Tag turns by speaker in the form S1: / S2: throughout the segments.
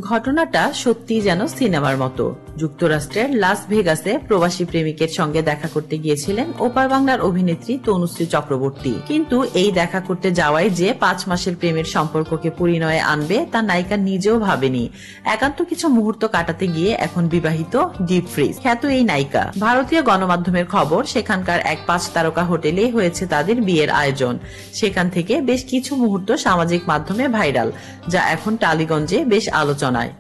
S1: ঘটনাটা সত্যিই যেন সিনেমার মতো। যুক্তরাষ্ট্রের লাস ভেগাসে প্রবাসী প্রেমিকের সঙ্গে দেখা করতে গিয়েছিলেন ওপার বাংলার অভিনেত্রী তনুশ্রী চক্রবর্তী। কিন্তু এই দেখা করতে যাওয়ায় যে 5 মাসের প্রেমের সম্পর্ককে পরিণয়ে আনবে তা নায়িকা নিজেও ভাবেনি। একান্ত কিছু মুহূর্ত কাটাতে গিয়ে এখন বিবাহিত ডিপ ফ্রিজ খ্যাত এই নায়িকা। ভারতীয় গণমাধ্যমের খবর, সেখানকার এক 5 তারকা হোটেলে হয়েছে তাদের বিয়ের আয়োজন। সেখান থেকে বেশ কিছু মুহূর্ত সামাজিক মাধ্যমে ভাইরাল, যা এখন টালিগঞ্জে বেশ আলোচনায়।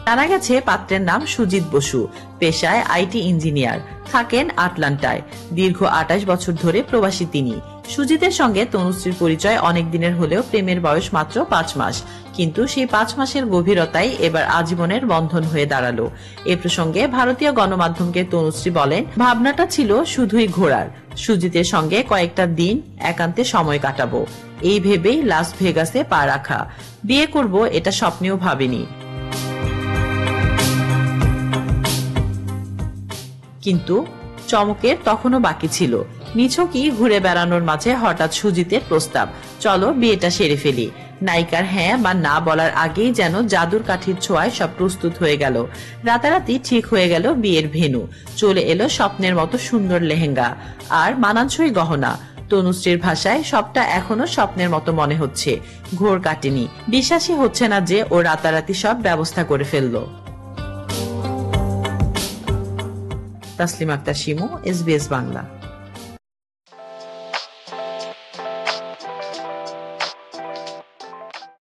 S1: জানা গেছে পাত্রের নাম সুজিত বসু, পেশায় আইটি ইঞ্জিনিয়ার, থাকেন আটলান্টায়। দীর্ঘ 28 বছর ধরে প্রবাসী তিনি। সুজিতের সঙ্গে তনুশ্রীর পরিচয় অনেক দিনের হলেও প্রেমের বয়স মাত্র 5 মাস। কিন্তু সেই 5 মাসের গভীরতাই এবার আজীবনের বন্ধন হয়ে দাঁড়ালো। এ প্রসঙ্গে ভারতীয় গণমাধ্যমকে তনুশ্রী বলেন, ভাবনাটা ছিল শুধুই ঘোরার, সুজিতের সঙ্গে কয়েকটা দিন একান্তে সময় কাটাবো, এই ভেবেই লাস ভেগাসে পা রাখা। বিয়ে করব এটা স্বপ্নেও ভাবিনি। কিন্তু চমকের তখনও বাকি ছিল। নিছকই ঘুরে বেড়ানোর মাঝে হঠাৎ সুজিতের প্রস্তাব, চলো বিয়েটা সেরে ফেলি। নায়িকার হ্যাঁ বা না বলার আগেই যেন জাদুর কাঠির ছোঁয়ায় সব প্রস্তুত হয়ে গেল। রাতারাতি ঠিক হয়ে গেল বিয়ের ভেন্যু, চলে এলো স্বপ্নের মতো সুন্দর লেহেঙ্গা আর মানানসই গহনা। তনুশ্রীর ভাষায় সবটা এখনো স্বপ্নের মতো মনে হচ্ছে, ঘোর কাটেনি। বিশ্বাসই হচ্ছে না যে ও রাতারাতি সব ব্যবস্থা করে ফেললো। তাসলিমা আক্তার শিমু, SBS বাংলা।